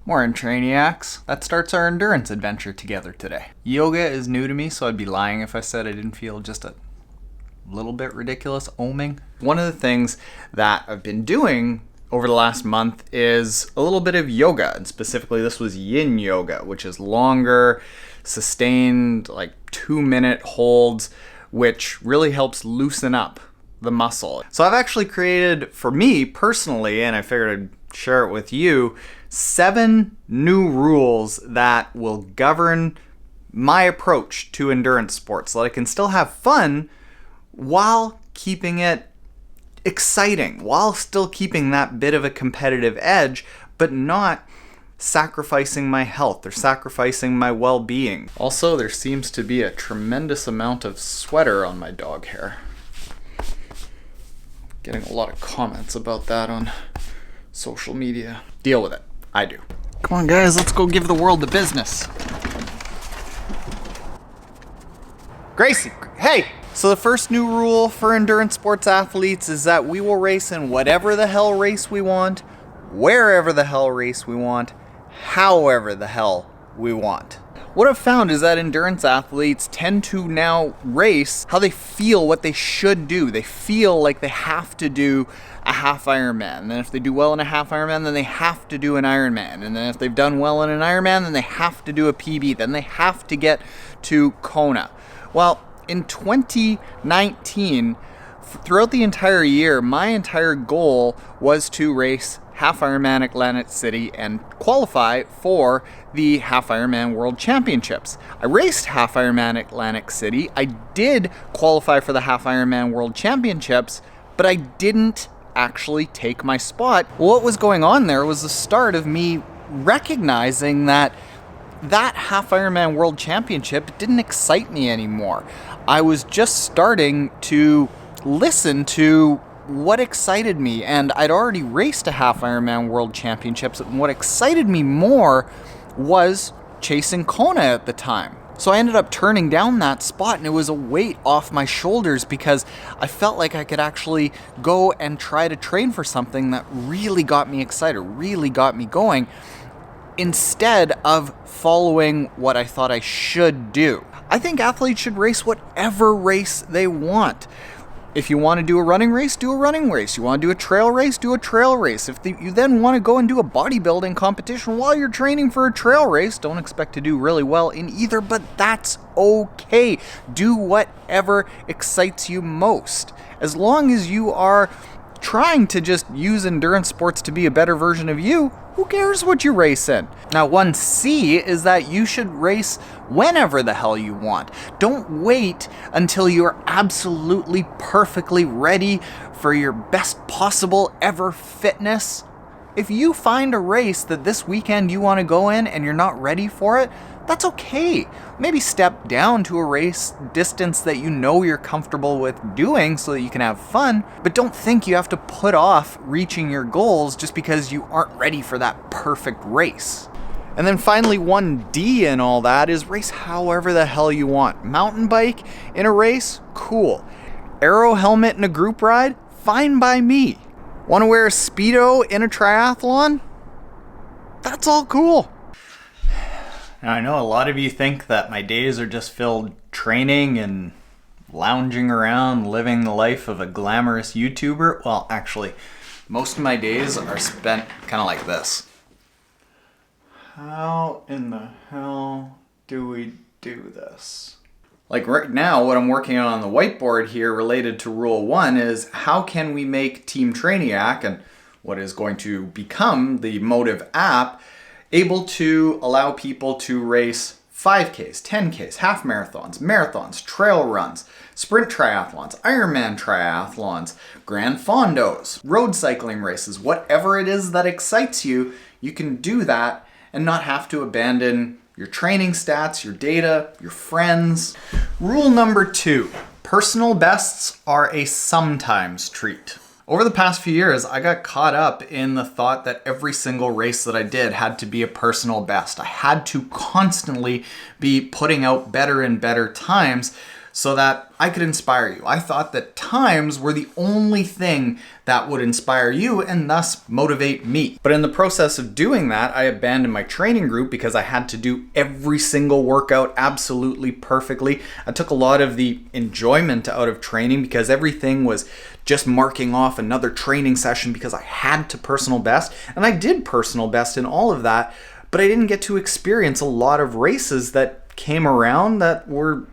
Morning, Trainiacs. That starts our endurance adventure together today. Yoga is new to me, so I'd be lying if I said I didn't feel just a little bit ridiculous oming. One of the things that I've been doing over the last month is a little bit of yoga, and specifically this was yin yoga, which is longer, sustained, like 2-minute holds, which really helps loosen up the muscle. So I've actually created, for me personally, and I figured I'd share it with you, 7 new rules that will govern my approach to endurance sports so that I can still have fun while keeping it exciting, while still keeping that bit of a competitive edge, but not sacrificing my health or sacrificing my well-being. Also, there seems to be a tremendous amount of sweater on my dog hair. Getting a lot of comments about that on social media. Deal with it. I do. Come on, guys, let's go give the world the business. Gracie, hey! So the first new rule for endurance sports athletes is that we will race in whatever the hell race we want, wherever the hell race we want, however the hell we want. What I've found is that endurance athletes tend to now race how they feel what they should do. They feel like they have to do a half Ironman. And then if they do well in a half Ironman, then they have to do an Ironman. And then if they've done well in an Ironman, then they have to do a PB. Then they have to get to Kona. Well, in 2019, throughout the entire year, my entire goal was to race half Ironman Atlantic City and qualify for the half Ironman World Championships. I raced half Ironman Atlantic City. I did qualify for the half Ironman World Championships, but I didn't actually take my spot. What was going on there was the start of me recognizing that half Ironman World Championship didn't excite me anymore. I was just starting to listen to what excited me, and I'd already raced a half Ironman World Championships, and what excited me more was chasing Kona at the time. So I ended up turning down that spot, and it was a weight off my shoulders because I felt like I could actually go and try to train for something that really got me excited, really got me going, instead of following what I thought I should do. I think athletes should race whatever race they want. If you want to do a running race, do a running race. You want to do a trail race, do a trail race. If you then want to go and do a bodybuilding competition while you're training for a trail race, don't expect to do really well in either, but that's okay. Do whatever excites you most. As long as you are trying to just use endurance sports to be a better version of you, who cares what you race in? Now, 1C is that you should race whenever the hell you want. Don't wait until you're absolutely perfectly ready for your best possible ever fitness. If you find a race that this weekend you want to go in and you're not ready for it, that's okay. Maybe step down to a race distance that you know you're comfortable with doing so that you can have fun, but don't think you have to put off reaching your goals just because you aren't ready for that perfect race. And then finally, 1D in all that is race however the hell you want. Mountain bike in a race? Cool. Aero helmet in a group ride? Fine by me. Want to wear a Speedo in a triathlon? That's all cool. Now, I know a lot of you think that my days are just filled training and lounging around, living the life of a glamorous YouTuber. Well, actually, most of my days are spent kind of like this. How in the hell do we do this? Like right now, what I'm working on the whiteboard here related to Rule 1 is how can we make Team Trainiac, and what is going to become the Motive app, able to allow people to race 5Ks, 10Ks, half marathons, trail runs, sprint triathlons, Ironman triathlons, Grand Fondos, road cycling races, whatever it is that excites you, you can do that and not have to abandon your training stats, your data, your friends. Rule number 2, personal bests are a sometimes treat. Over the past few years, I got caught up in the thought that every single race that I did had to be a personal best. I had to constantly be putting out better and better times so that I could inspire you. I thought that times were the only thing that would inspire you and thus motivate me. But in the process of doing that, I abandoned my training group because I had to do every single workout absolutely perfectly. I took a lot of the enjoyment out of training because everything was just marking off another training session because I had to personal best, and I did personal best in all of that, but I didn't get to experience a lot of races that came around that were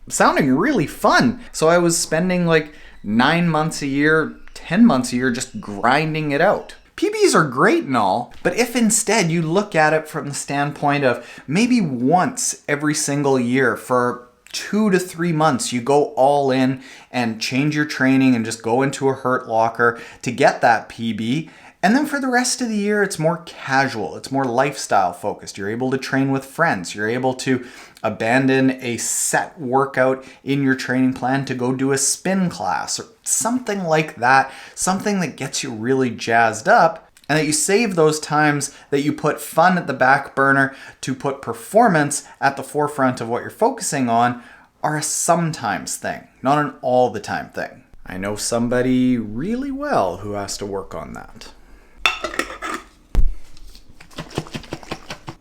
sounding really fun. So I was spending like 9 months a year, 10 months a year just grinding it out. PBs are great and all, but if instead you look at it from the standpoint of maybe once every single year for 2 to 3 months, you go all in and change your training and just go into a hurt locker to get that PB. And then for the rest of the year, it's more casual. It's more lifestyle focused. You're able to train with friends. You're able to abandon a set workout in your training plan to go do a spin class or something like that. Something that gets you really jazzed up, and that you save those times that you put fun at the back burner to put performance at the forefront of what you're focusing on are a sometimes thing, not an all the time thing. I know somebody really well who has to work on that.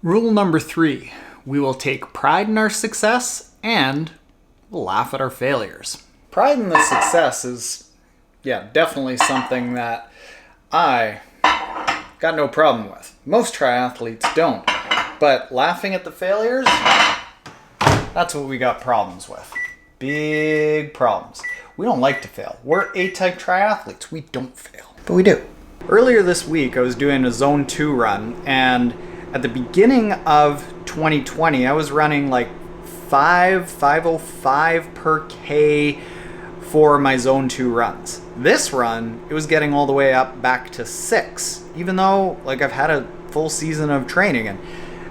Rule number 3, we will take pride in our success and we'll laugh at our failures. Pride in the success is, definitely something that I got no problem with. Most triathletes don't. But laughing at the failures, that's what we got problems with. Big problems. We don't like to fail. We're A-type triathletes. We don't fail. But we do. Earlier this week, I was doing a Zone 2 run, and at the beginning of 2020, I was running like 5:05 per K for my Zone 2 runs. This run, it was getting all the way up back to 6, even though like I've had a full season of training. And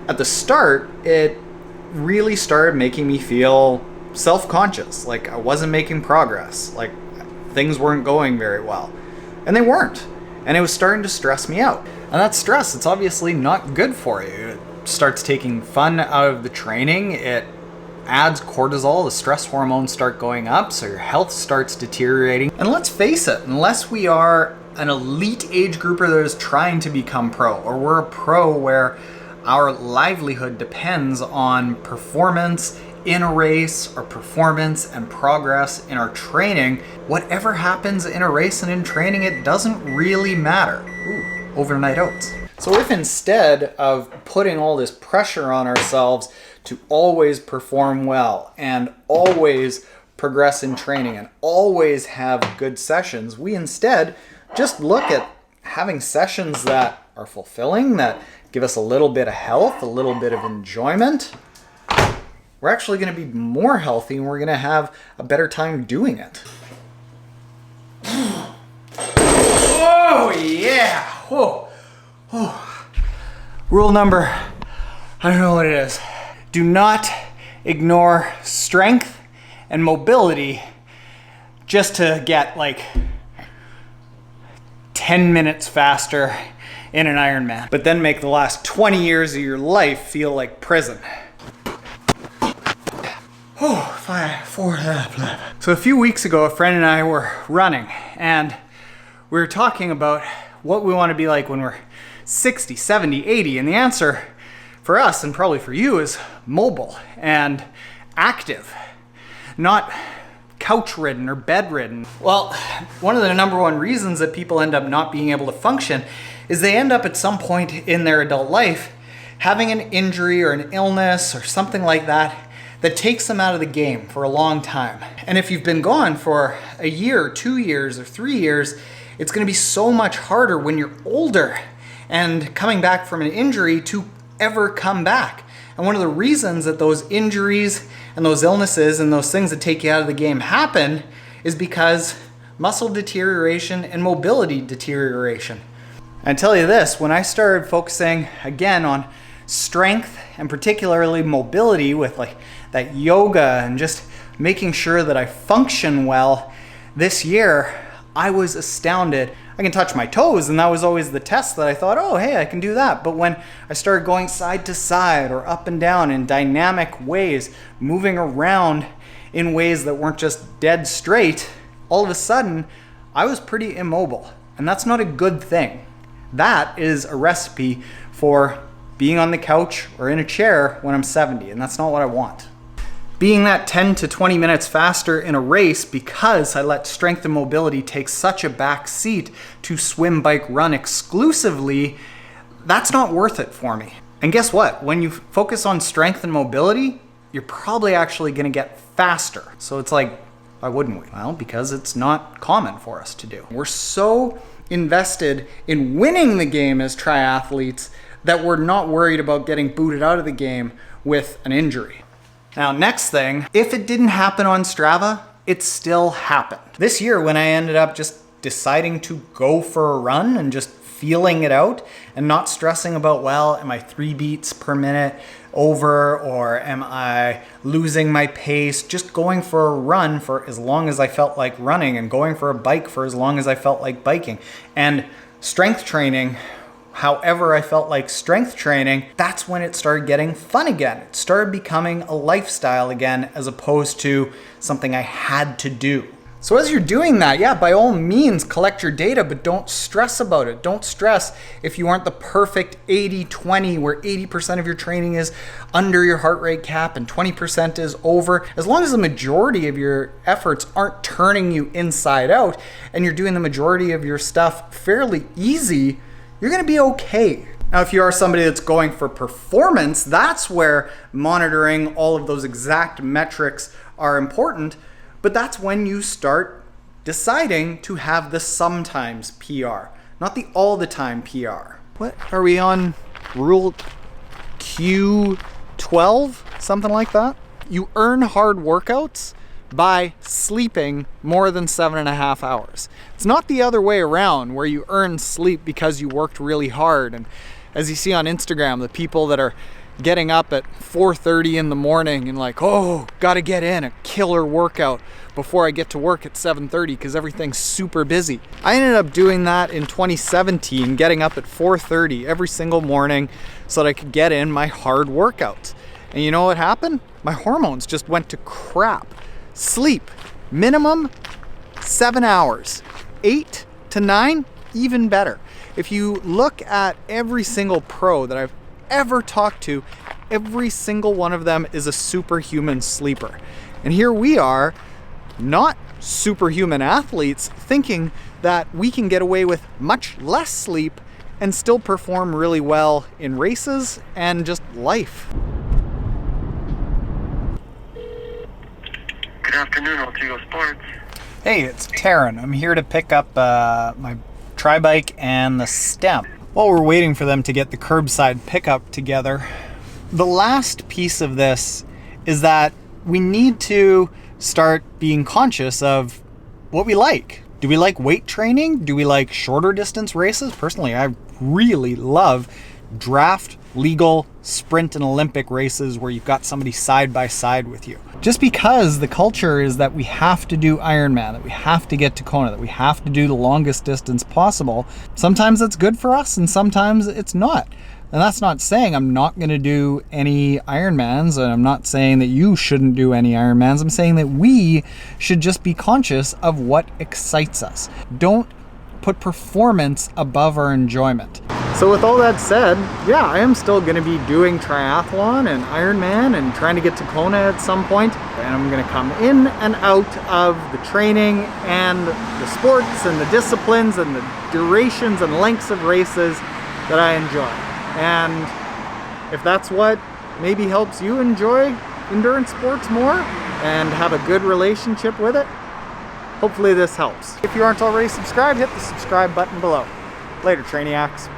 at the start, it really started making me feel self-conscious, like I wasn't making progress, like things weren't going very well. And they weren't. And it was starting to stress me out. And that stress, it's obviously not good for you. It starts taking fun out of the training. It adds cortisol, the stress hormones start going up, so your health starts deteriorating. And let's face it, unless we are an elite age grouper that is trying to become pro, or we're a pro where our livelihood depends on performance in a race or performance and progress in our training, whatever happens in a race and in training, it doesn't really matter. Ooh, overnight oats. So if instead of putting all this pressure on ourselves to always perform well and always progress in training and always have good sessions, we instead just look at having sessions that are fulfilling, that give us a little bit of health, a little bit of enjoyment, we're actually going to be more healthy and we're going to have a better time doing it. Oh, yeah. Whoa. Oh. Rule number, I don't know what it is. Do not ignore strength and mobility just to get like 10 minutes faster in an Ironman, but then make the last 20 years of your life feel like prison. Oh, 5, 4, So a few weeks ago, a friend and I were running, and we were talking about what we want to be like when we're 60, 70, 80, and the answer for us, and probably for you, is mobile and active, not couch-ridden or bed-ridden. Well, one of the number one reasons that people end up not being able to function is they end up at some point in their adult life having an injury or an illness or something like that that takes them out of the game for a long time. And if you've been gone for a year, 2 years, or 3 years, it's gonna be so much harder when you're older and coming back from an injury to ever come back. And one of the reasons that those injuries and those illnesses and those things that take you out of the game happen is because muscle deterioration and mobility deterioration. I tell you this, when I started focusing again on strength and particularly mobility with like that yoga and just making sure that I function well this year, I was astounded. I can touch my toes, and that was always the test that I thought, oh, hey, I can do that. But when I started going side to side or up and down in dynamic ways, moving around in ways that weren't just dead straight, all of a sudden, I was pretty immobile. And that's not a good thing. That is a recipe for being on the couch or in a chair when I'm 70, and that's not what I want. Being that 10 to 20 minutes faster in a race because I let strength and mobility take such a back seat to swim, bike, run exclusively, that's not worth it for me. And guess what? When you focus on strength and mobility, you're probably actually gonna get faster. So it's like, why wouldn't we? Well, because it's not common for us to do. We're so invested in winning the game as triathletes that we're not worried about getting booted out of the game with an injury. Now, next thing, if it didn't happen on Strava, it still happened. This year, when I ended up just deciding to go for a run and just feeling it out and not stressing about, well, am I 3 beats per minute over or am I losing my pace? Just going for a run for as long as I felt like running and going for a bike for as long as I felt like biking. And strength training, however I felt like strength training, that's when it started getting fun again. It started becoming a lifestyle again as opposed to something I had to do. So as you're doing that, yeah, by all means, collect your data, but don't stress about it. Don't stress if you aren't the perfect 80-20, where 80% of your training is under your heart rate cap and 20% is over. As long as the majority of your efforts aren't turning you inside out and you're doing the majority of your stuff fairly easy, you're gonna be okay. Now, if you are somebody that's going for performance, that's where monitoring all of those exact metrics are important. But that's when you start deciding to have the sometimes PR, not the all the time PR. What are we on? Rule Q12, something like that? You earn hard workouts by sleeping more than 7.5 hours. It's not the other way around where you earn sleep because you worked really hard. And as you see on Instagram, the people that are getting up at 4:30 in the morning and like, oh, gotta get in a killer workout before I get to work at 7:30 because everything's super busy. I ended up doing that in 2017, getting up at 4:30 every single morning so that I could get in my hard workouts. And you know what happened? My hormones just went to crap. Sleep, minimum 7 hours. 8 to 9, even better. If you look at every single pro that I've ever talked to, every single one of them is a superhuman sleeper. And here we are, not superhuman athletes, thinking that we can get away with much less sleep and still perform really well in races and just life. Good afternoon, Altigo Sports. Hey, it's Taren. I'm here to pick up my tri-bike and the stem. While we're waiting for them to get the curbside pickup together, the last piece of this is that we need to start being conscious of what we like. Do we like weight training? Do we like shorter distance races? Personally, I really love draft, legal, sprint, and Olympic races where you've got somebody side by side with you. Just because the culture is that we have to do Ironman, that we have to get to Kona, that we have to do the longest distance possible, sometimes it's good for us and sometimes it's not. And that's not saying I'm not going to do any Ironmans, and I'm not saying that you shouldn't do any Ironmans. I'm saying that we should just be conscious of what excites us. Don't put performance above our enjoyment. So with all that said, yeah, I am still going to be doing triathlon and Ironman and trying to get to Kona at some point. And I'm going to come in and out of the training and the sports and the disciplines and the durations and lengths of races that I enjoy. And if that's what maybe helps you enjoy endurance sports more and have a good relationship with it, hopefully this helps. If you aren't already subscribed, hit the subscribe button below. Later, Trainiacs.